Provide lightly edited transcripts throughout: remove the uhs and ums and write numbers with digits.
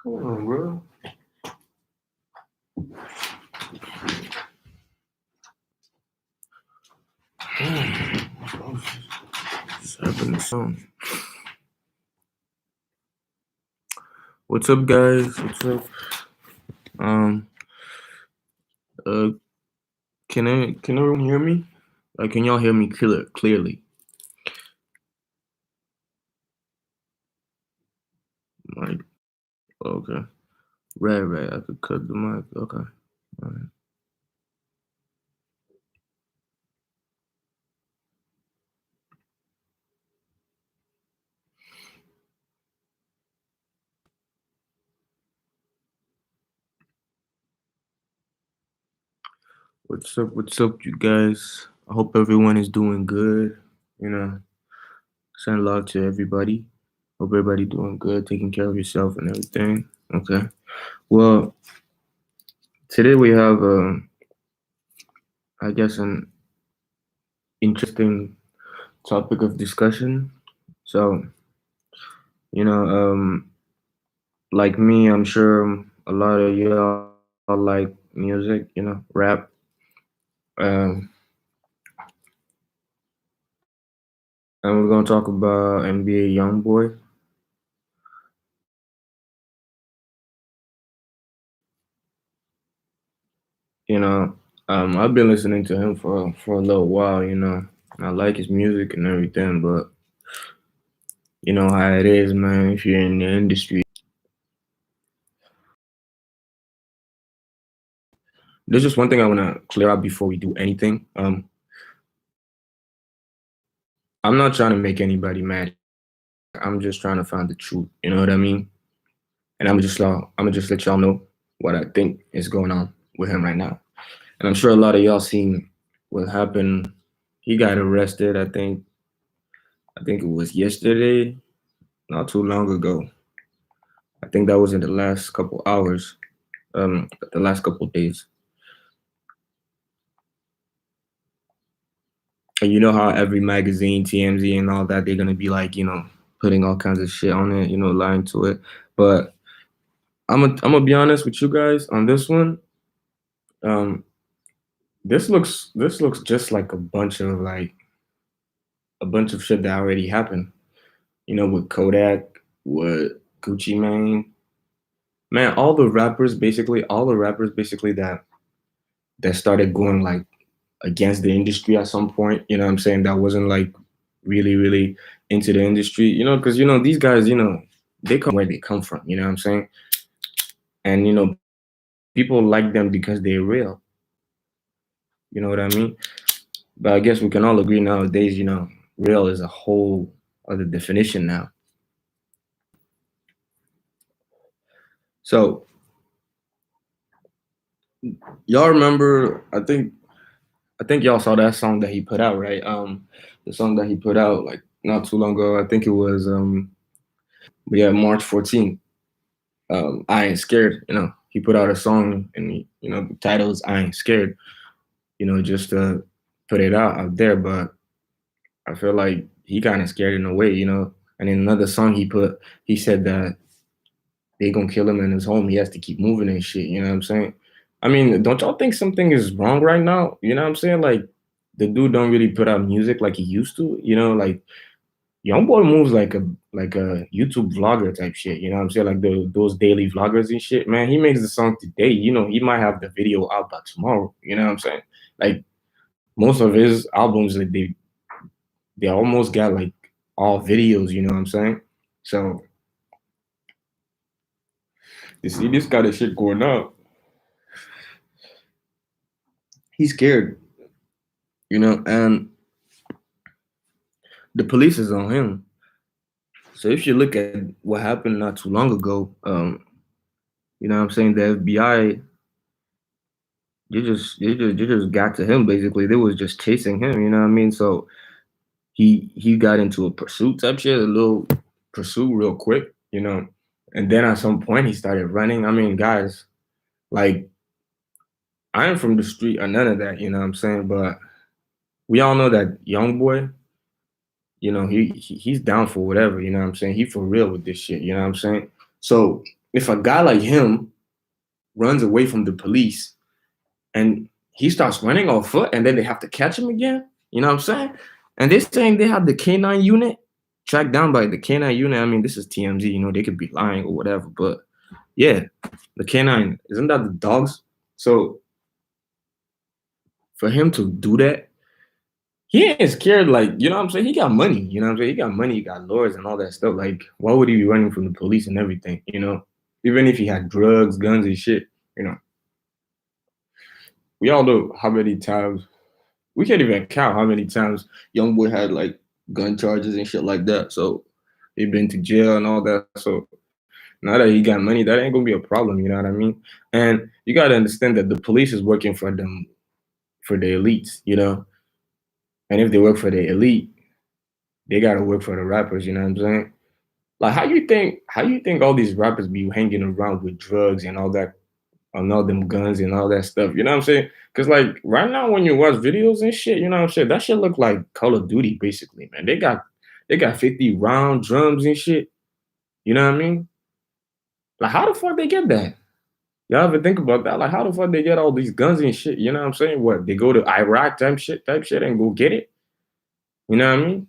Hold on, bro. What's up, guys? What's up? Um, uh, can everyone hear me? Like, can y'all hear me clearly? Like, okay, right. I could cut the mic. Okay, all right. What's up? What's up, you guys? I hope everyone is doing good. You know, send love to everybody. Hope everybody doing good, taking care of yourself and everything. Okay. Well, today we have, I guess, an interesting topic of discussion. So, you know, like me, I'm sure a lot of y'all like music, rap. Um, and we're gonna talk about NBA Youngboy. You know, I've been listening to him for a little while. I like his music and everything, but you know how it is, man. If you're in the industry, there's just one thing I wanna clear out before we do anything. I'm not trying to make anybody mad. I'm just trying to find the truth. You know what I mean? And I'm gonna just let y'all know what I think is going on with him right now. And I'm sure a lot of y'all seen what happened. He got arrested. I think it was yesterday, not too long ago. I think that was in the last couple hours, the last couple days. And you know how every magazine, TMZ, and all that, they're gonna be like, putting all kinds of shit on it, lying to it. But I'm gonna be honest with you guys on this one. Um, this looks just like a bunch of shit that already happened. With Kodak, with Gucci Mane, man, all the rappers basically that started going like against the industry at some point. You know what I'm saying? That wasn't like really into the industry. Because these guys, they come where they come from. You know what I'm saying? And people like them because they're real. You know what I mean? But I guess we can all agree nowadays, real is a whole other definition now. So y'all remember? I think y'all saw that song that he put out, right? The song that he put out like not too long ago. I think it was yeah, March 14th. I ain't scared. He put out a song, and the title is "I Ain't Scared." Just to put it out there. But I feel like he kind of scared in a way. And in another song he said that they gonna kill him in his home. He has to keep moving and shit. You know what I'm saying? I mean, don't y'all think something is wrong right now? You know what I'm saying? Like the dude don't really put out music like he used to. Like Youngboy moves like a YouTube vlogger type shit. You know what I'm saying? Like those daily vloggers and shit. Man, he makes the song today. He might have the video out by tomorrow. You know what I'm saying? Like most of his albums, like they almost got like all videos. You know what I'm saying? So you see this kind of shit going on. He's scared. And the police is on him. So if you look at what happened not too long ago, what I'm saying, the FBI, they just got to him basically. They was just chasing him, you know what I mean? So he got into a pursuit type shit, a little pursuit real quick. And then at some point he started running. I mean, guys, like I am from the street or none of that, you know what I'm saying? But we all know that young boy, he's down for whatever, you know what I'm saying? He for real with this shit, you know what I'm saying? So if a guy like him runs away from the police and he starts running on foot and then they have to catch him again, you know what I'm saying? And they're saying they have the K9 unit tracked down by the K9 unit. I mean, this is TMZ, you know, they could be lying or whatever, but yeah, the K9, isn't that the dogs? So for him to do that, he ain't scared, like, you know what I'm saying? He got money, you know what I'm saying? He got money, he got lawyers and all that stuff. Like, why would he be running from the police and everything, you know? Even if he had drugs, guns, and shit, you know. We all know how many times we can't even count how many times Youngboy had like gun charges and shit like that. So he been to jail and all that. So now that he got money, that ain't gonna be a problem. You know what I mean? And you gotta understand that the police is working for them for the elites. You know, and if they work for the elite, they gotta work for the rappers. You know what I'm saying? Like how you think all these rappers be hanging around with drugs and all that on all them guns and all that stuff. You know what I'm saying? Because like right now, when you watch videos and shit, you know what I'm saying, that shit look like Call of Duty, basically, man. They got 50 round drums and shit. You know what I mean? Like how the fuck they get that? Y'all ever think about that? Like how the fuck they get all these guns and shit? You know what I'm saying? What they go to Iraq type shit and go get it? You know what I mean?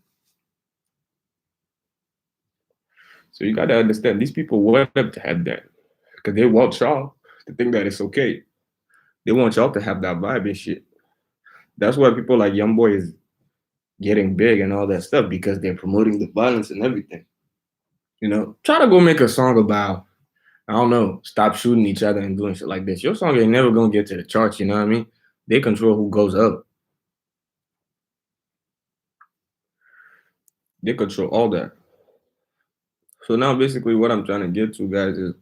So you gotta understand these people want them to have that because they want y'all to think that it's okay. They want y'all to have that vibe and shit. That's why people like Youngboy is getting big and all that stuff because they're promoting the violence and everything. You know, try to go make a song about, I don't know, stop shooting each other and doing shit like this. Your song ain't never gonna get to the charts. You know what I mean? They control who goes up. They control all that. So now basically what I'm trying to get to, guys, is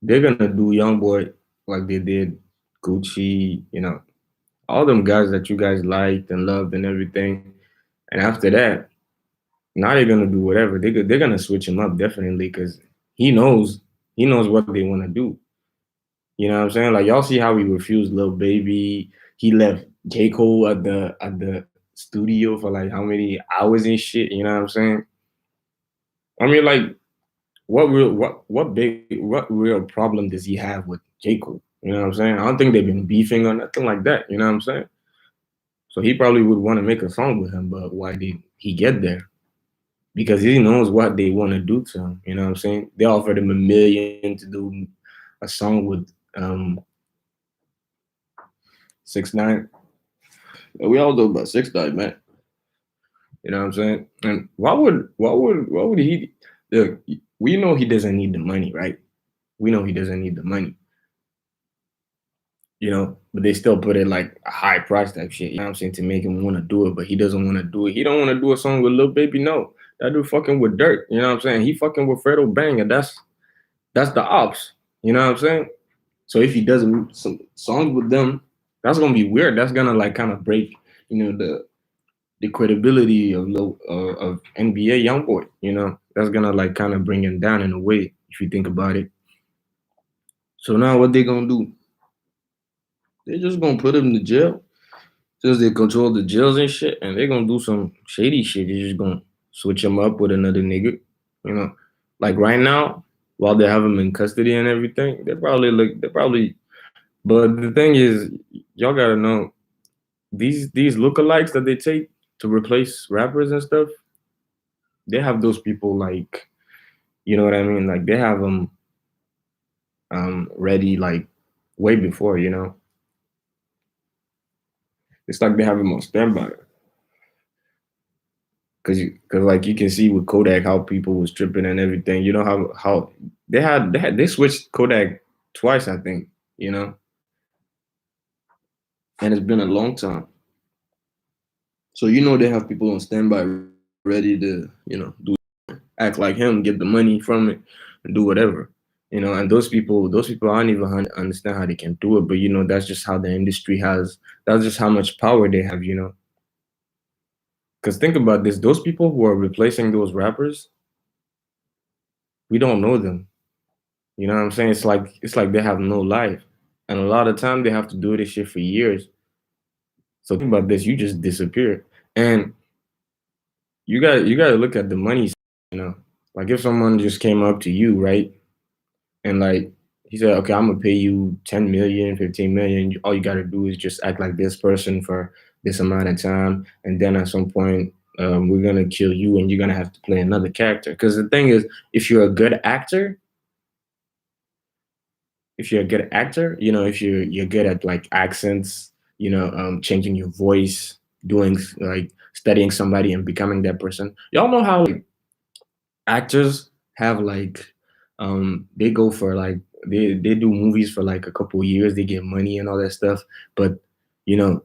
they're gonna do Youngboy like they did Gucci. You know, all them guys that you guys liked and loved and everything. And after that, now they're gonna do whatever. They're gonna switch him up definitely because he knows he knows what they want to do. You know what I'm saying? Like y'all see how he refused Lil Baby. He left J. Cole at the studio for like how many hours and shit. You know what I'm saying? I mean, like, what real problem does he have with J. Cole? You know what I'm saying? I don't think they've been beefing or nothing like that. You know what I'm saying? So he probably would want to make a song with him, but why did he get there? Because he knows what they want to do to him. You know what I'm saying? They offered him 1 million to do a song with 6ix9ine. We all know about 6ix9ine, man. You know what I'm saying? And why would he? Look, we know he doesn't need the money, right? We know he doesn't need the money. You know, but they still put it like a high price type shit. You know what I'm saying, to make him want to do it, but he doesn't want to do it. He don't want to do a song with Lil Baby. No, that dude fucking with Dirt. You know what I'm saying? He fucking with Fredo Bang, and that's the ops. You know what I'm saying? So if he does some songs with them, that's gonna be weird. That's gonna like kind of break, you know, the credibility of NBA YoungBoy. You know, that's gonna like kind of bring him down in a way if you think about it. So now what they gonna do? They just gonna put him to jail since they control the jails and shit, and they're gonna do some shady shit. They're just gonna switch him up with another nigga. You know, like right now, while they have him in custody and everything, they probably. But the thing is, y'all gotta know these lookalikes that they take to replace rappers and stuff. They have those people like, you know what I mean? Like they have them ready like way before. You know, it's like they have them on standby. Cause like you can see with Kodak how people was tripping and everything. You know how they switched Kodak twice, I think. You know, and it's been a long time. So you know they have people on standby ready to do act like him, get the money from it, and do whatever. You know, and those people, I don't even understand how they can do it. But you know, that's just how the industry has. That's just how much power they have. You know, because think about this: those people who are replacing those rappers, we don't know them. You know what I'm saying? It's like they have no life, and a lot of time they have to do this shit for years. So think about this: you just disappear, and you got to look at the money. You know, Like if someone just came up to you, right? And like he said, okay, I'm gonna pay you 10 million, 15 million. All you gotta do is just act like this person for this amount of time. And then at some point, we're gonna kill you and you're gonna have to play another character. Because the thing is, if you're a good actor, if you're a good actor, if you're good at like accents, changing your voice, doing like studying somebody and becoming that person. Y'all know how like actors have like they go for like they do movies for like a couple years, they get money and all that stuff, but you know,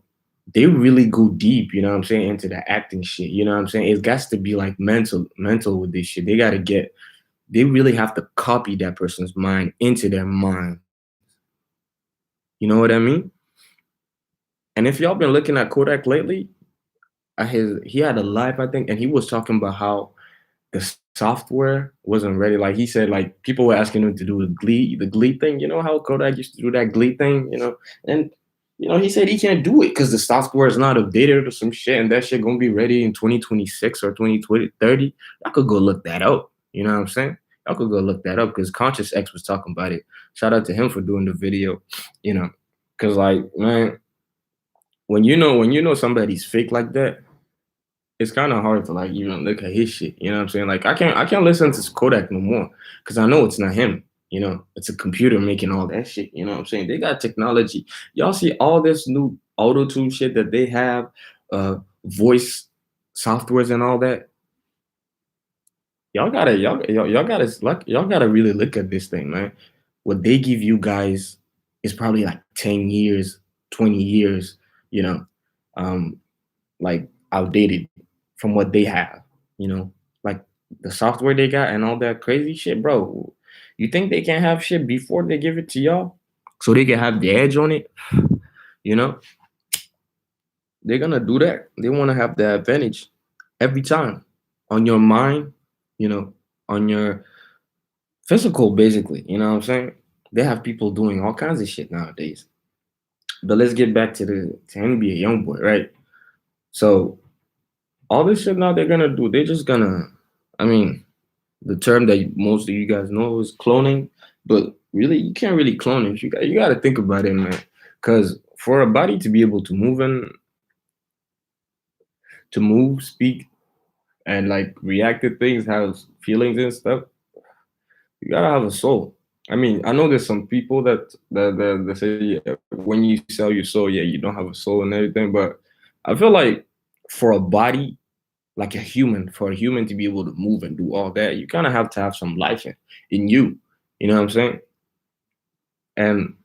they really go deep, you know what I'm saying, into the acting shit. You know what I'm saying? It got to be like mental with this shit. They really have to copy that person's mind into their mind. You know what I mean? And if y'all been looking at Kodak lately, he had a live, I think, and he was talking about how the software wasn't ready. Like he said, like people were asking him to do the Glee thing. You know how Kodak used to do that Glee thing, and he said he can't do it because the software is not updated or some shit, and that shit gonna be ready in 2026 or 2030. I could go look that up. You know what I'm saying? I could go look that up because Conscious X was talking about it. Shout out to him for doing the video. You know, because like man, when you know somebody's fake like that, it's kind of hard to like even look at his shit. You know what I'm saying? Like I can't listen to Kodak no more because I know it's not him. It's a computer making all that shit. You know what I'm saying? They got technology. Y'all see all this new auto tune shit that they have, voice softwares and all that. Y'all gotta really look at this thing, man. What they give you guys is probably like 10 years, 20 years. You know, um, like outdated from what they have, like the software they got and all that crazy shit, bro. You think they can have shit before they give it to y'all so they can have the edge on it? You know, they're gonna do that. They want to have the advantage every time on your mind, you know, on your physical, basically. You know what I'm saying? They have people doing all kinds of shit nowadays. But let's get back to NBA Youngboy, right? So all this shit now they're gonna do, they're just gonna, I mean, the term that most of you guys know is cloning, but really you can't really clone it. You got to think about it, man. Because for a body to be able to move, speak, and like react to things, have feelings and stuff, you gotta have a soul. I mean, I know there's some people that say, yeah, when you sell your soul, yeah, you don't have a soul and everything, but I feel like for a body, like for a human to be able to move and do all that, you kind of have to have some life in you. You know what I'm saying? And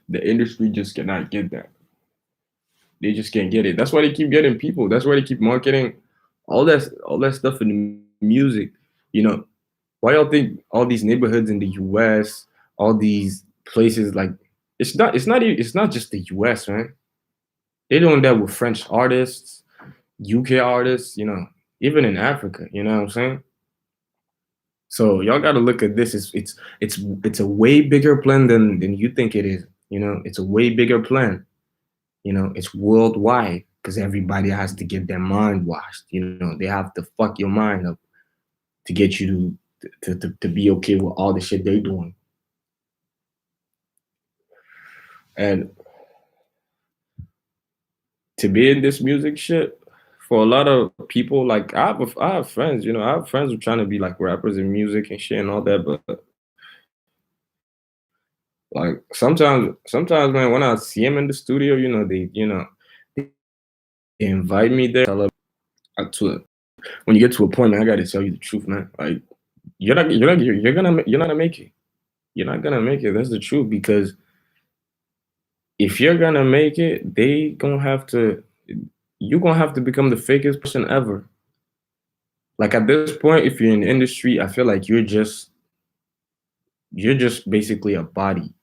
the industry just cannot get that. They just can't get it. That's why they keep getting people. That's why they keep marketing all that stuff in the music. You know, why y'all think all these neighborhoods in the US, all these places like it's not just the US, man. They're doing that with French artists, UK artists, even in Africa, you know what I'm saying? So y'all got to look at this. It's a way bigger plan than you think it is. It's a way bigger plan. It's worldwide because everybody has to get their mind washed. They have to fuck your mind up to get you to be okay with all the shit they're doing. And to be in this music shit, for a lot of people, like I have friends. I have friends who trying to be like rappers in music and shit and all that, but like sometimes, man, when I see him in the studio, they invite me there. To it. When you get to a point, man, I gotta tell you the truth, man. Like you're not gonna make it. You're not gonna make it. That's the truth. Because if you're gonna make it, you're gonna have to become the fakest person ever. Like at this point, if you're in the industry, I feel like you're just basically a body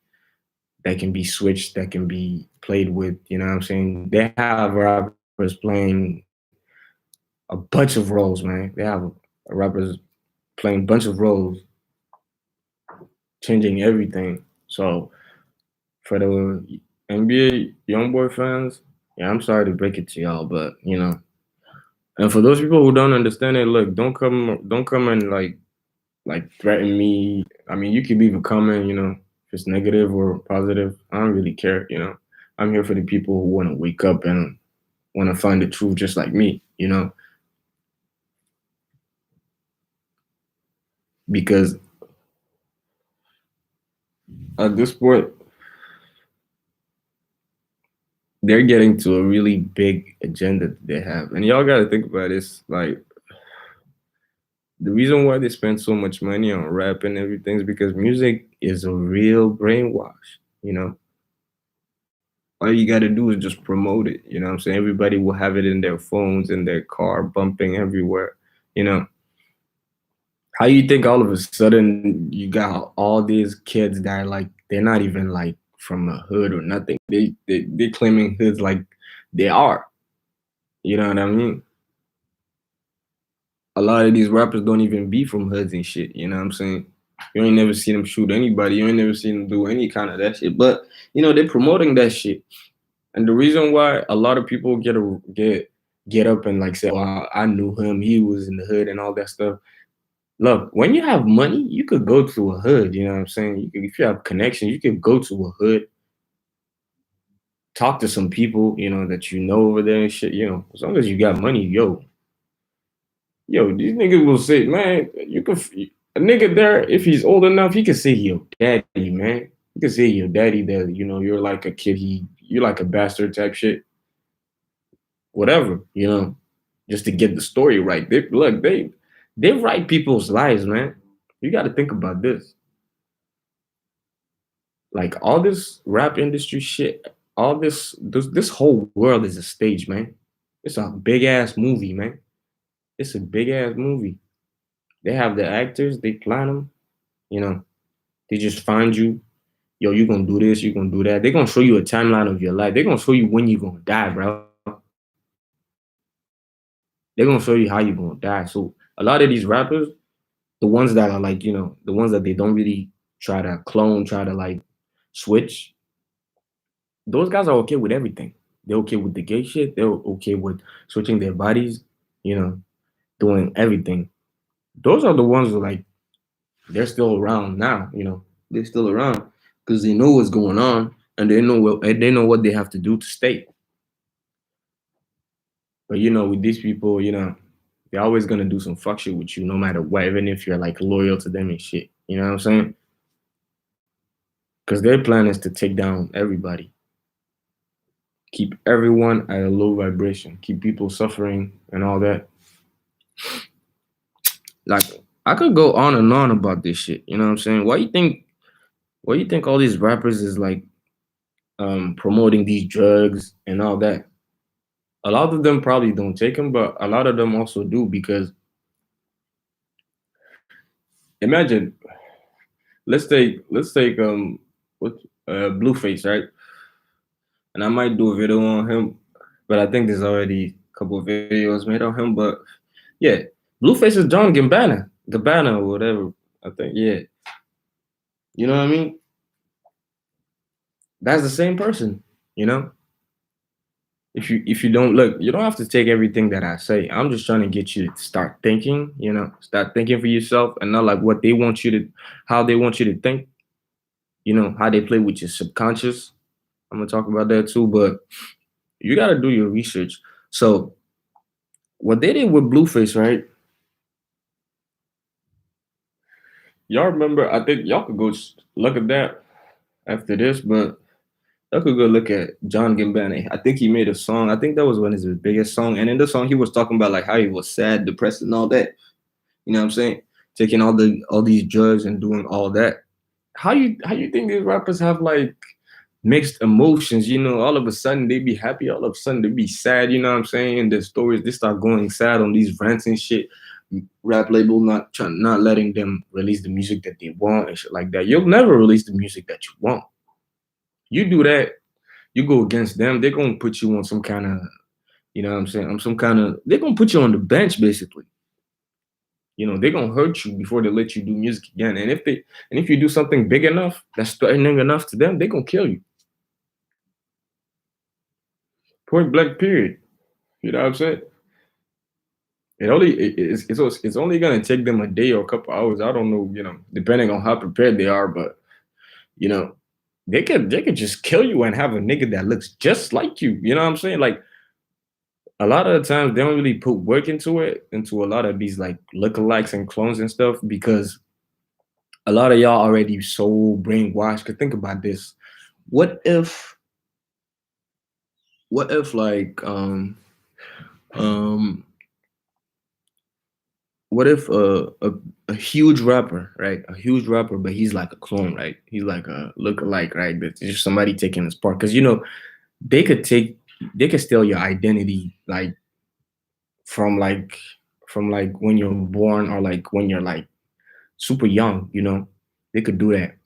that can be switched, that can be played with. You know what I'm saying? They have rappers playing a bunch of roles, man. They have rappers playing a bunch of roles, changing everything. So for the NBA YoungBoy fans, yeah, I'm sorry to break it to y'all, but And for those people who don't understand it, look, don't come and like threaten me. I mean, you could leave a comment, if it's negative or positive. I don't really care. I'm here for the people who want to wake up and want to find the truth just like me. Because at this point, they're getting to a really big agenda that they have. And y'all got to think about this. Like, the reason why they spend so much money on rap and everything is because music is a real brainwash. All you got to do is just promote it. You know what I'm saying? Everybody will have it in their phones, in their car, bumping everywhere. You know, how you think all of a sudden you got all these kids that are like, they're not even like from a hood or nothing. They're claiming hoods like they are. You know what I mean? A lot of these rappers don't even be from hoods and shit. You know what I'm saying? You ain't never seen them shoot anybody. You ain't never seen them do any kind of that shit. But they're promoting that shit. And the reason why a lot of people get up and like say, "Oh, I knew him. He was in the hood and all that stuff." Look, when you have money, you could go to a hood. You know what I'm saying? If you have connections, you could go to a hood, talk to some people, that you know over there and shit. As long as you got money, yo, these niggas will say, man, a nigga there, if he's old enough, he can say your daddy, man. He can say your daddy that you're like a kid. You're like a bastard type shit. Whatever, just to get the story right. They write people's lives, man. You got to think about this. Like all this rap industry shit, all this whole world is a stage, man. It's a big ass movie, man. It's a big ass movie. They have the actors, they plan them, you know. They just find you, yo, you gonna do this, you gonna do that. They're gonna show you a timeline of your life. They're gonna show you when you gonna die, bro. They're gonna show you how you gonna die. So a lot of these rappers, the ones that are like, the ones that they don't really try to clone, try to like switch, those guys are okay with everything. They're okay with the gay shit. They're okay with switching their bodies, you know, doing everything. Those are the ones who like they're still around now. They're still around because they know what's going on and they know what they have to do to stay. But with these people, they're always gonna do some fuck shit with you, no matter what, even if you're like loyal to them and shit. You know what I'm saying? Because their plan is to take down everybody, keep everyone at a low vibration, keep people suffering and all that. Like I could go on and on about this shit. You know what I'm saying? Why you think all these rappers is like promoting these drugs and all that? A lot of them probably don't take them, but a lot of them also do because imagine, let's take what Blueface, right? And I might do a video on him, but I think there's already a couple of videos made on him. But yeah, Blueface is John Gabbana or whatever. I think, yeah. You know what I mean? That's the same person. You know, if you don't look, you don't have to take everything that I say. I'm just trying to get you to start thinking. Start thinking for yourself and not like what they want you to, how they want you to think. How they play with your subconscious. I'm gonna talk about that too, but you gotta do your research. So what they did with Blueface, right? Y'all remember? I think y'all could go look at that after this, but y'all could go look at John Gambani. I think he made a song. I think that was one of his biggest song. And in the song, he was talking about like how he was sad, depressed, and all that. You know what I'm saying? Taking all these drugs and doing all that. How you think these rappers have like mixed emotions? All of a sudden they be happy, all of a sudden they be sad. You know what I'm saying? And the stories they start going sad on these rants and shit. Rap label not letting them release the music that they want and shit like that. You'll never release the music that you want. You do that, you go against them, they're gonna put you on some kind of, you know what I'm saying, on some kind of, they're gonna put you on the bench basically. They're gonna hurt you before they let you do music again. And if you do something big enough, that's threatening enough to them, they're gonna kill you. Point blank period. You know what I'm saying? It's only gonna take them a day or a couple hours. I don't know, depending on how prepared they are, but you know, they could just kill you and have a nigga that looks just like you. You know what I'm saying? Like a lot of the times they don't really put work into it, into a lot of these like lookalikes and clones and stuff, because a lot of y'all already so brainwashed. Cause think about this. What if what if like um what if a huge rapper, right? A huge rapper, but he's like a clone, right? He's like a lookalike, right? But it's just somebody taking his part. Cause they could take they could steal your identity from like from like when you're born, or like when you're like super young. They could do that.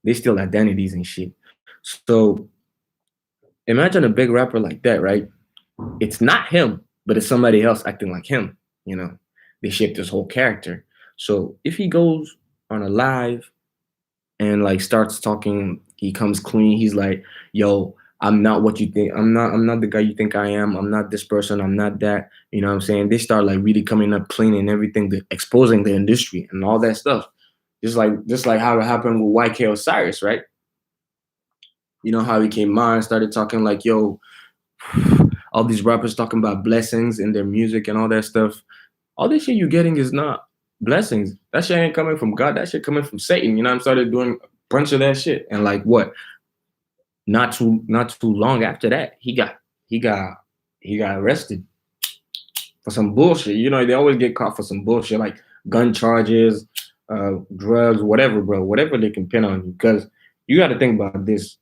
They steal identities and shit. So imagine a big rapper like that, right? It's not him, but it's somebody else acting like him. You know, they shaped his whole character. So if he goes on a live and like starts talking, he comes clean. He's like, "Yo, I'm not what you think. I'm not the guy you think I am. I'm not this person. I'm not that." You know what I'm saying? They start like really coming up clean and everything, exposing the industry and all that stuff. Just like how it happened with YK Osiris, right? You know how he came on, started talking like, "Yo, all these rappers talking about blessings in their music and all that stuff. All this shit you're getting is not blessings. That shit ain't coming from God. That shit coming from Satan." You know, I started doing a bunch of that shit, and like what? Not too long after that, he got arrested for some bullshit. You know, they always get caught for some bullshit like gun charges, drugs, whatever, bro. Whatever they can pin on you, because you got to think about this.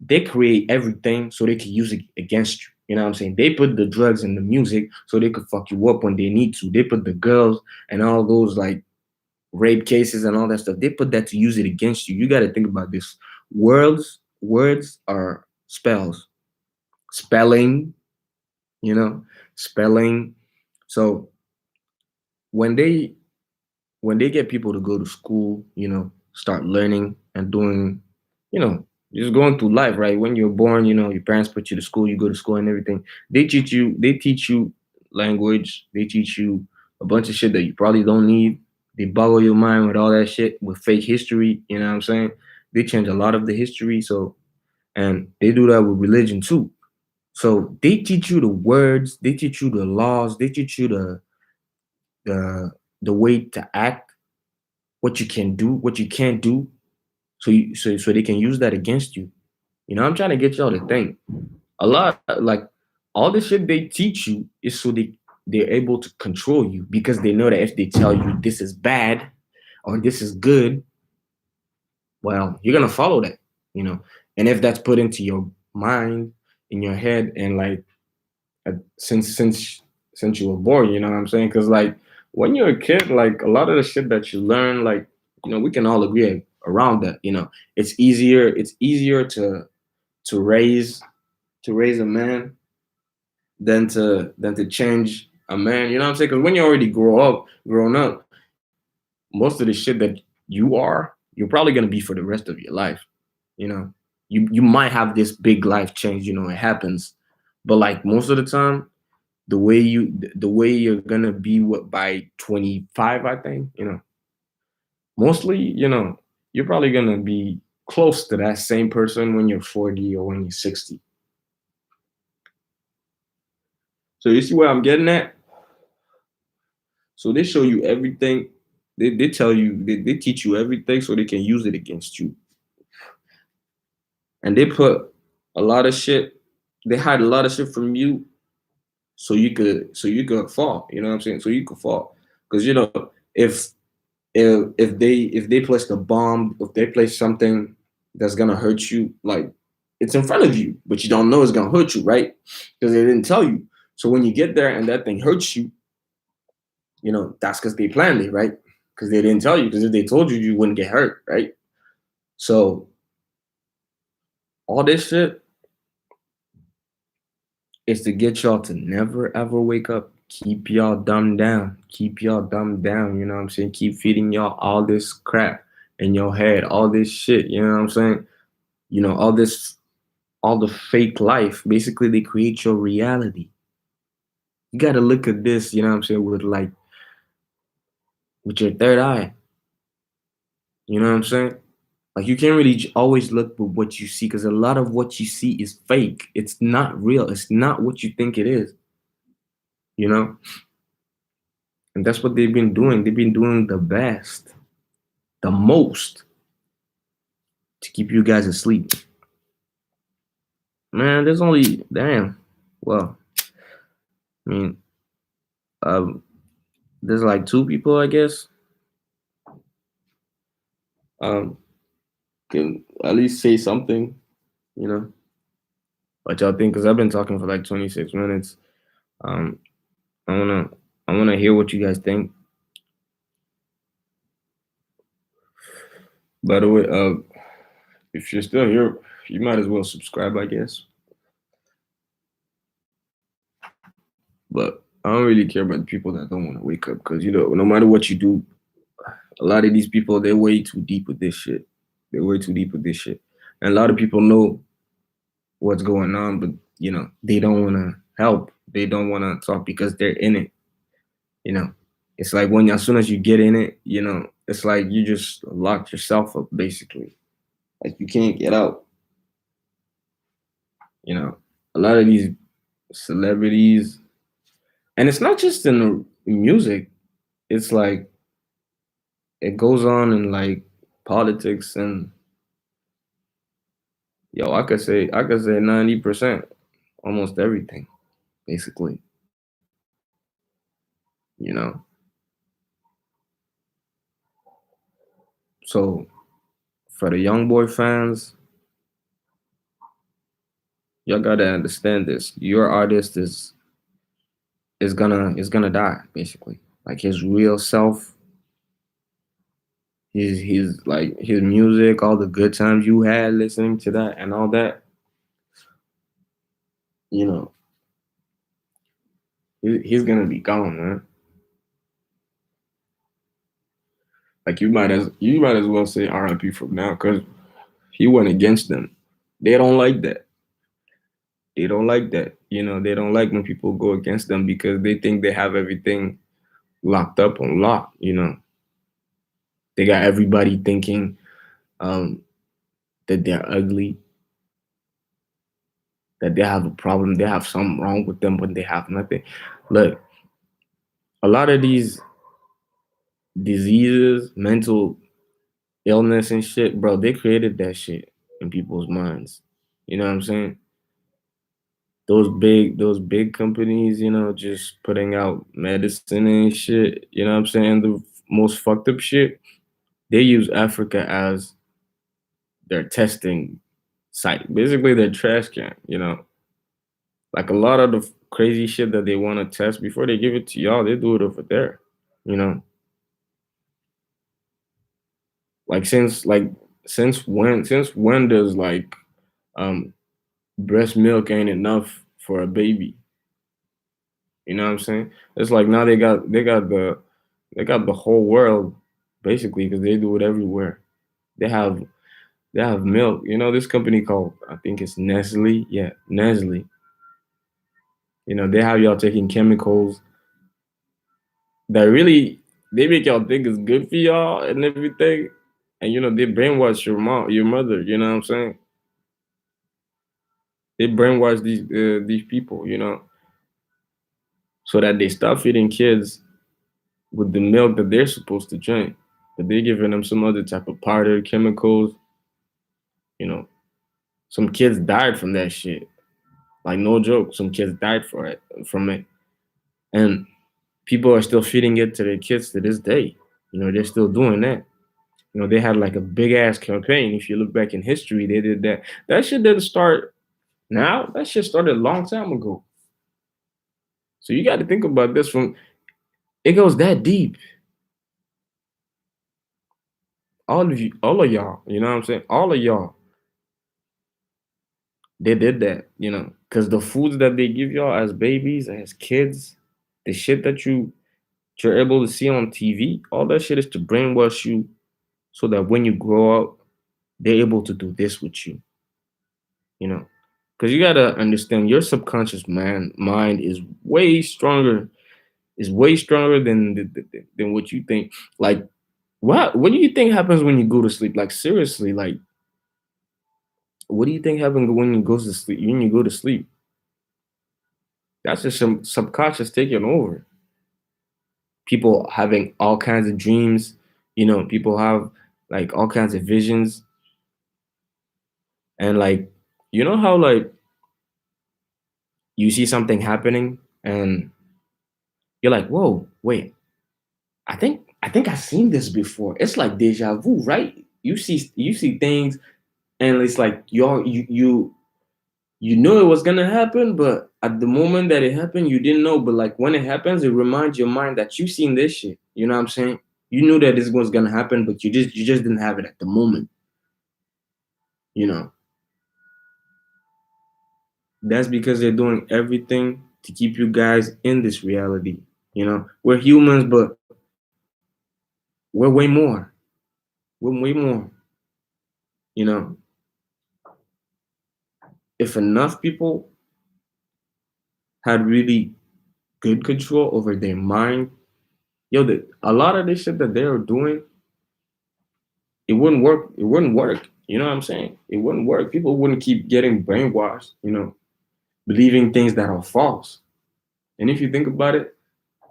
They create everything so they can use it against you. You know what I'm saying? They put the drugs in the music so they could fuck you up when they need to. They put the girls and all those like rape cases and all that stuff. They put that to use it against you. You got to think about this. Words are spells. Spelling, you know, spelling. So when they when they get people to go to school, start learning and doing, you know, just going through life, right? When you're born, your parents put you to school, you go to school and everything. They teach you language, they teach you a bunch of shit that you probably don't need. They boggle your mind with all that shit with fake history, you know what I'm saying? They change a lot of the history, so and they do that with religion too. So they teach you the words, they teach you the laws, they teach you the the way to act, what you can do, what you can't do, so they can use that against you. I'm trying to get y'all to think. A lot like all the shit they teach you is so they're able to control you, because they know that if they tell you this is bad or this is good, well, you're gonna follow that, you know. And if that's put into your mind, in your head, and like since you were born, you know what I'm saying? Because like when you're a kid, like a lot of the shit that you learn, like we can all agree around that. It's easier to raise a man than to change a man. You know what I'm saying? Because when you already grown up, most of the shit that you're probably gonna be for the rest of your life. You know, you might have this big life change. It happens, but like most of the time, the way you're gonna be what by 25, I think. Mostly, you're probably gonna be close to that same person when you're 40 or when you're 60. So you see where I'm getting at? So they show you everything. They tell you, they teach you everything so they can use it against you. And they put a lot of shit, they hide a lot of shit from you so you could fall. You know what I'm saying? So you could fall. Because if they place the bomb, if they place something that's gonna hurt you, like it's in front of you, but you don't know it's gonna hurt you, right? Because they didn't tell you. So when you get there and that thing hurts you, that's because they planned it, right? Because they didn't tell you. Because if they told you, you wouldn't get hurt, right? So all this shit is to get y'all to never ever wake up. Keep y'all dumbed down. Keep y'all dumbed down. You know what I'm saying? Keep feeding y'all all this crap in your head, all this shit. You know what I'm saying? All the fake life. Basically, they create your reality. You gotta look at this, you know what I'm saying, with like with your third eye. You know what I'm saying? Like you can't really always look with what you see because a lot of what you see is fake. It's not real. It's not what you think it is. You know, and that's what they've been doing. They've been doing the best, the most to keep you guys asleep. Man, there's only damn. Well, I mean, um, there's like two people, I guess. Can at least say something. You know, what y'all think? Because I've been talking for like 26 minutes. Um, I wanna, I wanna hear what you guys think. By the way, if you're still here, you might as well subscribe, I guess. But I don't really care about the people that don't want to wake up because no matter what you do, a lot of these people they're way too deep with this shit. They're way too deep with this shit, and a lot of people know what's going on, but they don't want to help. They don't want to talk because they're in it. You know, it's like when as soon as you get in it, it's like you just locked yourself up basically. Like you can't get out. You know, a lot of these celebrities, and it's not just in the music. It's like it goes on in like politics and I could say 90%, almost everything, basically. You know. So for the young boy fans, y'all gotta understand this. Your artist is gonna die, basically. Like his real self, his like his music, all the good times you had listening to that and all that, you know, he's gonna be gone, man. Like you might as well say R.I.P. from now, because he went against them. They don't like that. They don't like that. They don't like when people go against them because they think they have everything locked up on lock. They got everybody thinking um, that they're ugly, that they have a problem, they have something wrong with them when they have nothing. Look, a lot of these diseases, mental illness and shit, bro, they created that shit in people's minds. You know what I'm saying? Those big companies, just putting out medicine and shit, you know what I'm saying? The most fucked up shit, they use Africa as their testing site. Basically their trash can. Like a lot of the crazy shit that they want to test before they give it to y'all, they do it over there. You know? Like since when does like um breast milk ain't enough for a baby? You know what I'm saying? It's like now they got the whole world basically because they do it everywhere. They have they have milk. This company called I think it's Nestle. Yeah, Nestle. They have y'all taking chemicals that really they make y'all think it's good for y'all and everything. And they brainwash your mom, your mother. You know what I'm saying? They brainwash these people. So that they stop feeding kids with the milk that they're supposed to drink, but they're giving them some other type of powder chemicals. You know, some kids died from that shit. Like no joke, some kids died from it, and people are still feeding it to their kids to this day. They're still doing that. They had like a big ass campaign. If you look back in history, they did that. That shit didn't start now. That shit started a long time ago. So you got to think about this from it goes that deep. All of you, all of y'all, you know what I'm saying? All of y'all, they did that, because the foods that they give y'all as babies, as kids, the shit that you're able to see on TV, all that shit is to brainwash you so that when you grow up, they're able to do this with you, you know, because you gotta understand your subconscious mind is way stronger than what you think. Like, what do you think happens when you go to sleep? Like, seriously, like, what do you think happens when you go to sleep? When you go to sleep, that's just some subconscious taking over. People having all kinds of dreams. People have like all kinds of visions, and like, how like you see something happening and you're like, whoa, wait, I think I've seen this before. It's like deja vu, right? You see things, and it's like you know it was gonna happen, but at the moment that it happened, you didn't know. But like when it happens, it reminds your mind that you seen this shit. You know what I'm saying? You knew that this was gonna happen, but you just didn't have it at the moment. You know, that's because they're doing everything to keep you guys in this reality. We're humans, but we're way more. We're way more. You know, if enough people had really good control over their mind, a lot of this shit that they are doing, it wouldn't work. It wouldn't work. You know what I'm saying? It wouldn't work. People wouldn't keep getting brainwashed, believing things that are false. And if you think about it,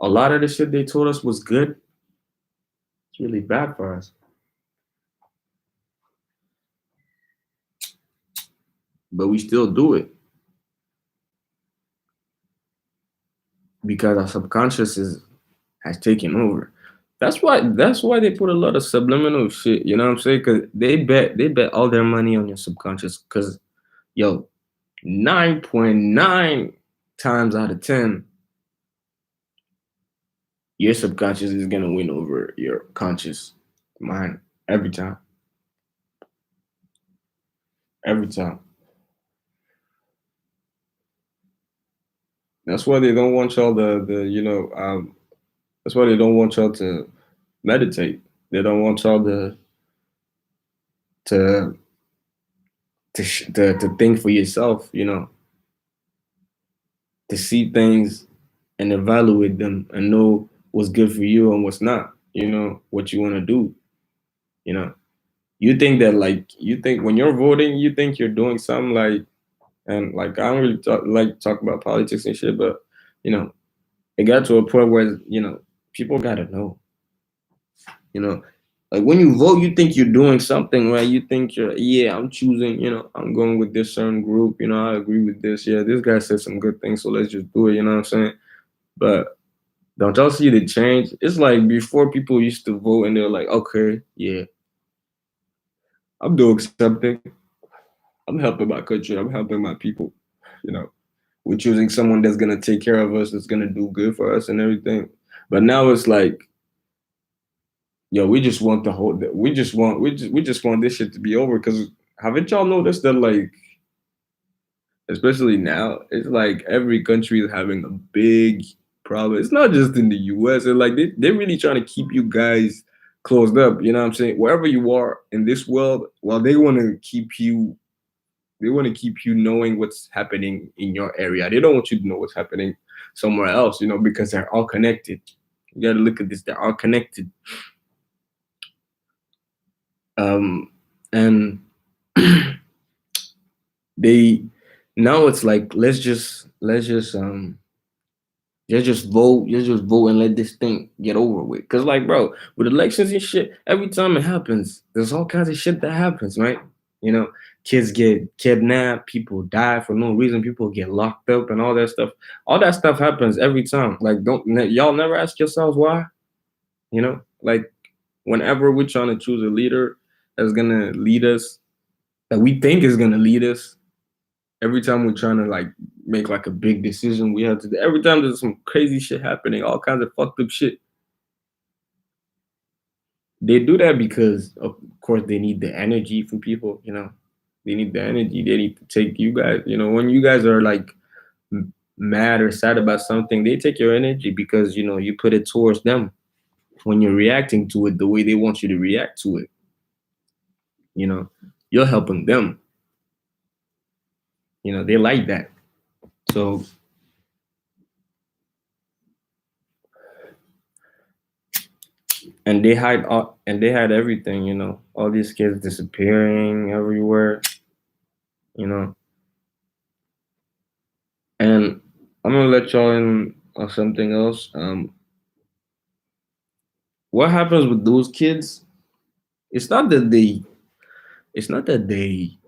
a lot of the shit they told us was good, it's really bad for us. But we still do it because our subconscious has taken over. That's why they put a lot of subliminal shit, you know what I'm saying? Cause they bet all their money on your subconscious. Cause yo, 9.9 times out of 10, your subconscious is gonna win over your conscious mind every time. Every time. That's why they don't want y'all that's why they don't want y'all to meditate. They don't want y'all to to think for yourself, to see things and evaluate them and know what's good for you and what's not, what you want to do, you know. You think when you're voting, you think you're doing something like, and like I don't really talk about politics and shit, but you know, it got to a point where people gotta know, you know, like when you vote, you think you're doing something, right? You think yeah, I'm choosing, I'm going with this certain group, I agree with this. Yeah, this guy said some good things, so let's just do it. You know what I'm saying? But don't y'all see the change? It's like before people used to vote and they're like, okay, yeah, I'm doing something. I'm helping my country. I'm helping my people. You know, we're choosing someone that's gonna take care of us, that's gonna do good for us and everything. But now it's like, yo, we just want the whole. We just want this shit to be over. Because haven't y'all noticed that, like, especially now, it's like every country is having a big problem. It's not just in the U.S. And like they're really trying to keep you guys closed up. You know what I'm saying? Wherever you are in this world, while they want to keep you knowing what's happening in your area. They don't want you to know what's happening somewhere else. Because they're all connected. You got to look at this. They're all connected. And they now it's like let's just vote and let this thing get over with. Cause like, bro, with elections and shit, every time it happens, there's all kinds of shit that happens, right? You know, kids get kidnapped, people die for no reason, people get locked up, and all that stuff. All that stuff happens every time. Like, y'all never ask yourselves why? Like whenever we're trying to choose a leader that's gonna lead us, that we think is gonna lead us, every time we're trying to like make like a big decision, we have to. Every time there's some crazy shit happening, all kinds of fucked up shit. They do that because, of course, they need the energy from people. They need the energy. They need to take you guys. When you guys are like mad or sad about something, they take your energy because you put it towards them. When you're reacting to it the way they want you to react to it, you know, you're helping them. They like that. So and they had everything. All these kids disappearing everywhere. You know, and I'm gonna let y'all in on something else. What happens with those kids? It's not that they. It's not that they.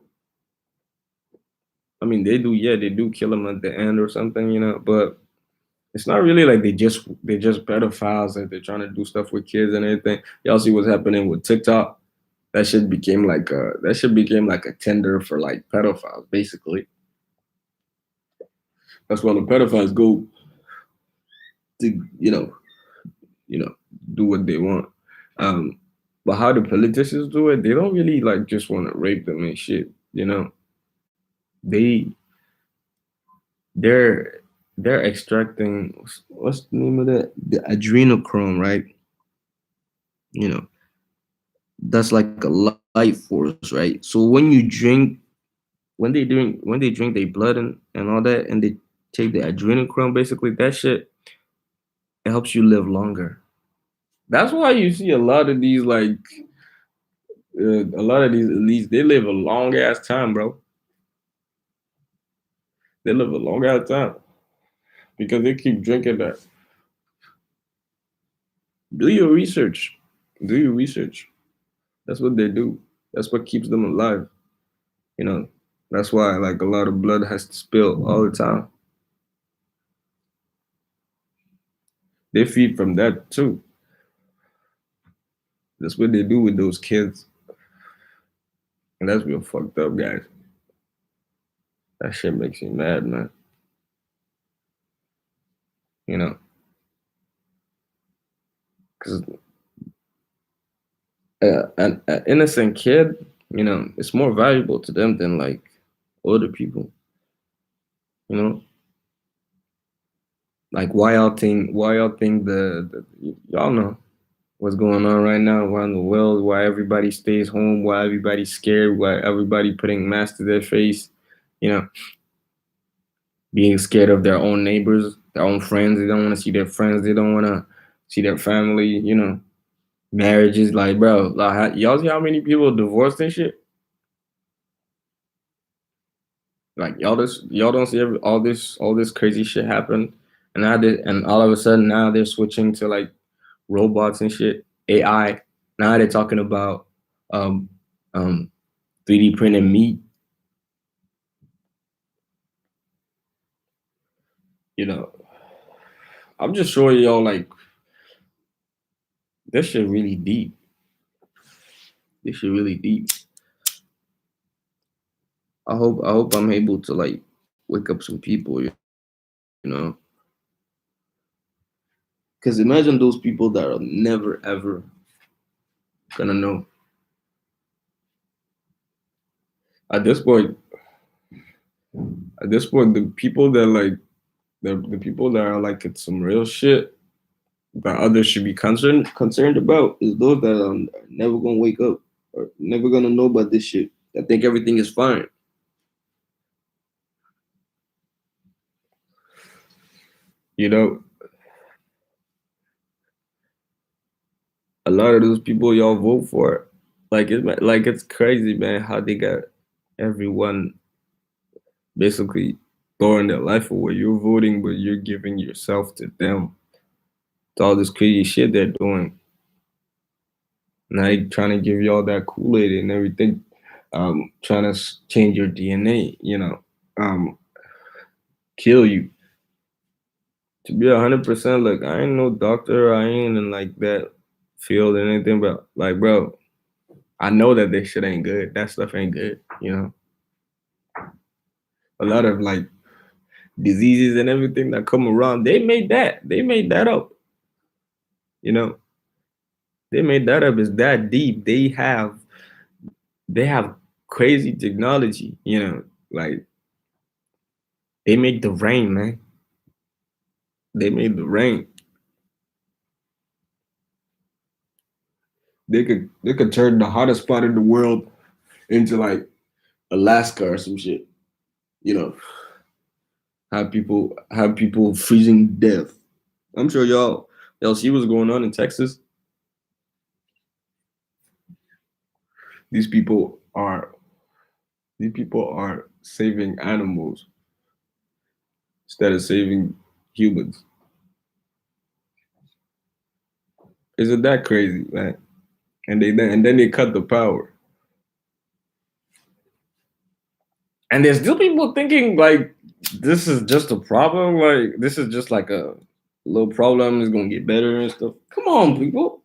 I mean, they do. Yeah, they do kill them at the end or something. But it's not really like they just pedophiles, like they're trying to do stuff with kids and everything. Y'all see what's happening with TikTok? That shit became like a Tinder for like pedophiles, basically. That's why the pedophiles go to you know do what they want. Um, but how the politicians do it, they don't really like just want to rape them and shit. They they're they're extracting what's the name of that? The adrenochrome, right? You know, that's like a life force, right? So when you drink, when they drink their blood and all that, and they take the adrenochrome, basically that shit, it helps you live longer. That's why you see a lot of these elites, they live a long ass time, bro. They live a long ass time because they keep drinking that. Do your research. Do your research. That's what they do. That's what keeps them alive. You know. That's why like a lot of blood has to spill all the time. They feed from that too. That's what they do with those kids, and that's real fucked up, guys. That shit makes me mad, man. You know, because an innocent kid, it's more valuable to them than like older people. You know, like why y'all think y'all know what's going on right now around the world, why everybody stays home, why everybody's scared, why everybody putting masks to their face, you know, being scared of their own neighbors, their own friends. They don't want to see their friends. They don't want to see their family. Marriages, like, bro, like, y'all see how many people divorced and shit. Like y'all don't see all this crazy shit happen, and all of a sudden now they're switching to like robots and shit, AI. Now they're talking about um um 3D printing meat. You know, I'm just showing y'all like this shit really deep. This shit really deep. I hope I'm able to like wake up some people. Know, because imagine those people that are never ever gonna know. At this point, the people that like the people that are like it's some real shit that others should be concerned about is those that are never gonna wake up or never gonna know about this shit. I think everything is fine. You know, a lot of those people y'all vote for, like it's crazy, man, how they got everyone basically throwing their life away. You're voting, but you're giving yourself to them. To all this crazy shit they're doing. Now they trying to give you all that Kool Aid and everything, trying to change your DNA. Kill you. To be 100%, like I ain't no doctor, I ain't in like that field or anything, but like, bro, I know that this shit ain't good. That stuff ain't good. A lot of like diseases and everything that come around, they made that. They made that up. You know, they made that up. It's that deep. They have crazy technology. Like they make the rain, man. They made the rain. They could turn the hottest spot in the world into like Alaska or some shit. You know, have people freezing to death. I'm sure y'all see what's going on in Texas. These people are these people are saving animals instead of saving humans. Isn't that crazy, man? And then they cut the power. And there's still people thinking like this is just a problem, like this is just like a little problem, it's gonna get better and stuff. Come on, people.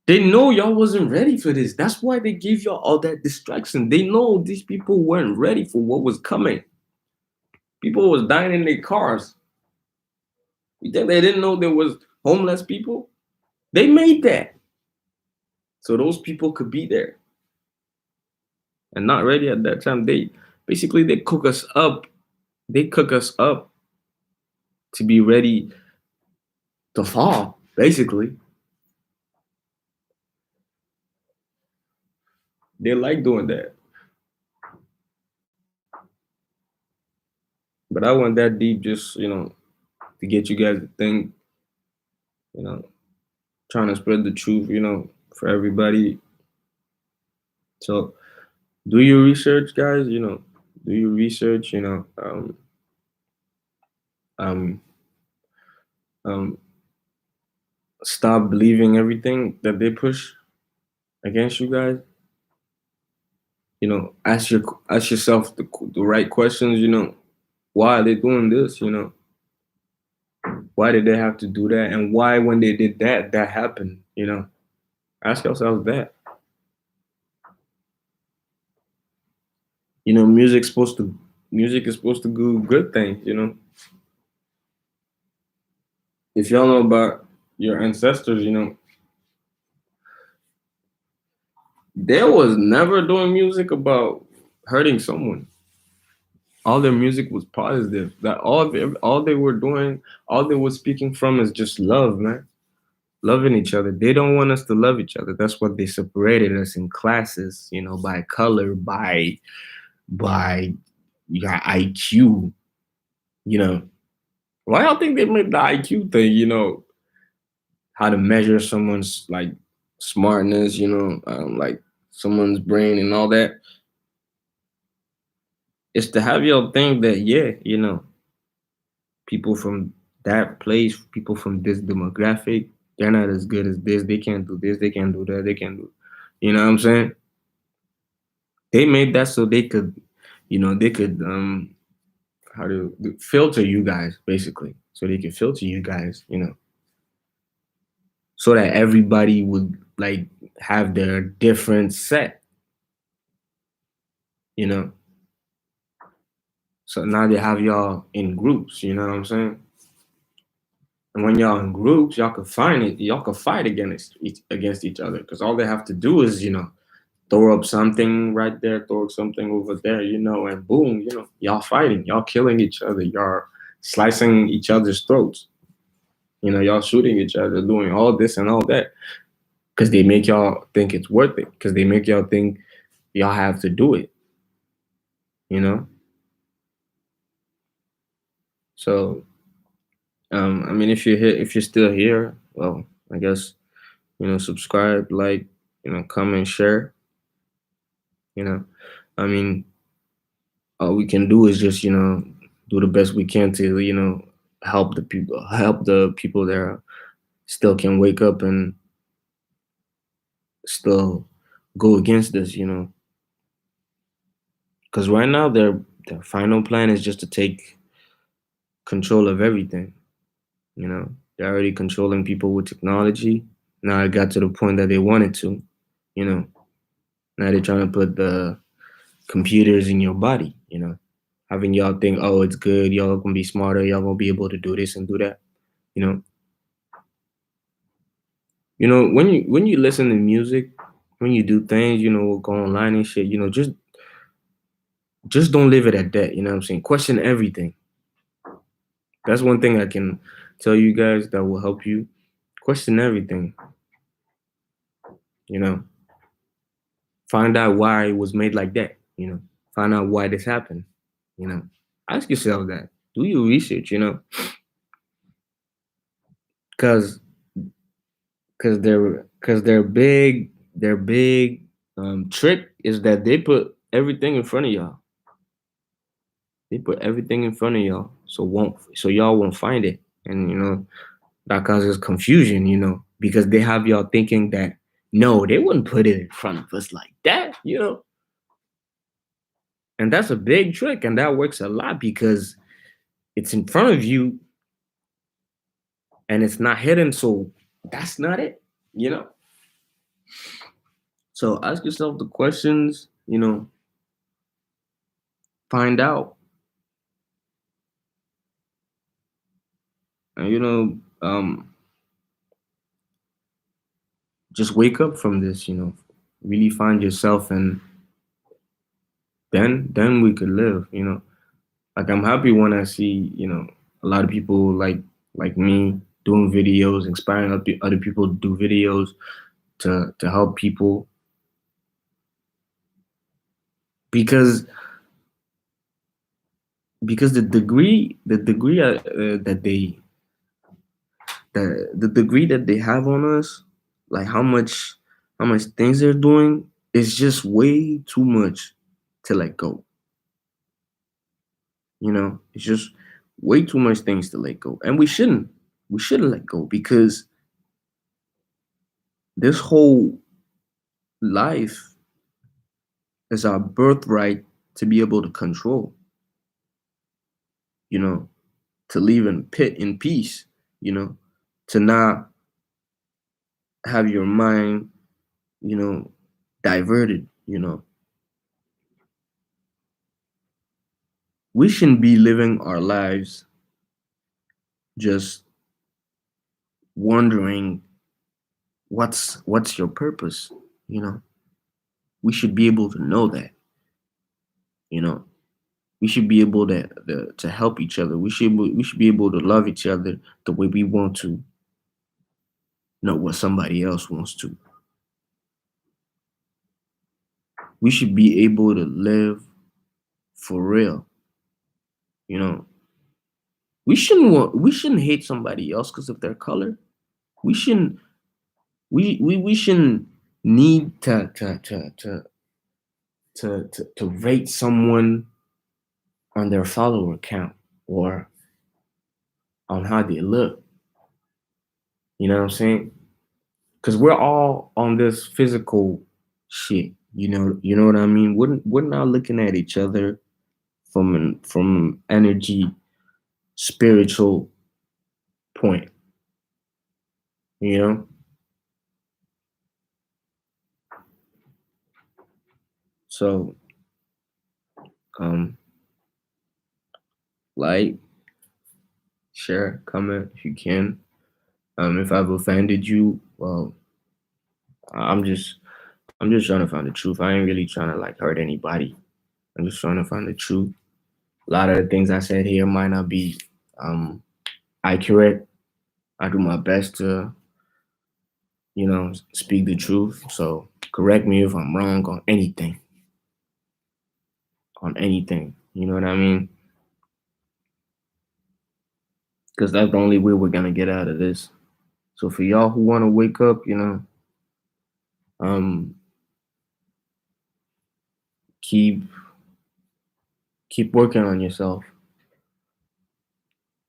They know y'all wasn't ready for this. That's why they gave y'all all that distraction. They know these people weren't ready for what was coming. People was dying in their cars. You think they didn't know there was homeless people? They made that. So those people could be there and not ready at that time. They cook us up. They cook us up to be ready to fall, basically. They like doing that. But I went that deep just, to get you guys to think, you know, trying to spread the truth, for everybody. So do your research, guys, do your research, um, um, stop believing everything that they push against you guys. Ask yourself the right questions, why are they doing this, why did they have to do that? And why, when they did that, that happened, ask yourselves that. You know, music is supposed to do good things, If y'all know about your ancestors, they was never doing music about hurting someone. All their music was positive. That all they were doing, all they were speaking from is just love, man. Loving each other. They don't want us to love each other. That's what they separated us in classes, by color, by your IQ, you know. Why y'all think they made the IQ thing, how to measure someone's like smartness, like someone's brain and all that? It's to have y'all think that, yeah, people from that place, people from this demographic, they're not as good as this. They can't do this. They can't do that. They can't do. You know what I'm saying? They made that so they could how to filter you guys basically, so they could filter you guys, so that everybody would like have their different set, you know. So now they have y'all in groups. You know what I'm saying? And when y'all in groups, y'all can find it. Y'all can fight against each other because all they have to do is throw up something right there, throw up something over there, and boom, y'all fighting, y'all killing each other, y'all slicing each other's throats, y'all shooting each other, doing all this and all that because they make y'all think it's worth it, because they make y'all think y'all have to do it, you know. So, I mean, if you're here, if you're still here, well, I guess subscribe, like, comment, share, you know. I mean, all we can do is just do the best we can to help the people that still can wake up and still go against this, because right now their final plan is just to take control of everything. They're already controlling people with technology. Now it got to the point that they wanted to, you know now they're trying to put the computers in your body, having y'all think, oh, it's good, y'all gonna be smarter, y'all gonna be able to do this and do that, you know when you listen to music, when you do things, go online and shit, just don't leave it at that. You know what I'm saying? Question everything. That's one thing I can tell you guys that will help you. Question everything. You know, find out why it was made like that. Find out why this happened. You know, ask yourself that. Do your research. Because their big trick is that they put everything in front of y'all. They put everything in front of y'all, so y'all won't find it, and that causes confusion. Because they have y'all thinking that no, they wouldn't put it in front of us like that. And that's a big trick, and that works a lot because it's in front of you and it's not hidden. So that's not it. You know. So ask yourself the questions. Find out, and just wake up from this. Really find yourself, and then we could live. Like I'm happy when I see a lot of people like me doing videos, inspiring other people to do videos to help people because the degree the degree that they have on us, like how much things they're doing is just way too much to let go. It's just way too much things to let go, and we shouldn't let go because this whole life is our birthright to be able to control, you know, to live in peace, you know, to not have your mind, you know, diverted. We shouldn't be living our lives just wondering what's your purpose, you know. We should be able to know that, you know. We should be able to help each other. We should be able to love each other the way we want to, not what somebody else wants to. We should be able to live for real. You know, we shouldn't hate somebody else because of their color. We shouldn't we shouldn't need to rate someone on their follower count or on how they look. You know what I'm saying? Because we're all on this physical shit. You know what I mean? We're not looking at each other from energy, spiritual point. You know, so um, like, share, comment if you can. If I've offended you, well, I'm just I'm just trying to find the truth. I ain't really trying to like hurt anybody. I'm just trying to find the truth. A lot of the things I said here might not be um accurate. I do my best to speak the truth. So correct me if I'm wrong on anything. On anything. You know what I mean? Because that's the only way we're gonna get out of this. So for y'all who want to wake up, um, keep keep working on yourself.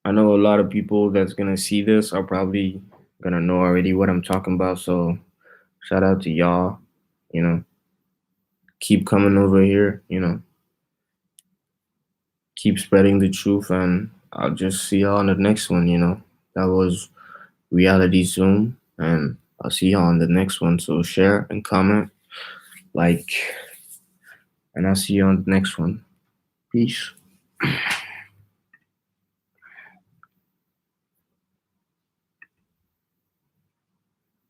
I know a lot of people that's gonna see this are probably gonna know already what I'm talking about. So shout out to y'all. You know, keep coming over here. Keep spreading the truth, and I'll just see y'all on the next one. That was Reality Zoom, and I'll see y'all on the next one. So share and comment, like, and I'll see you on the next one. Peace.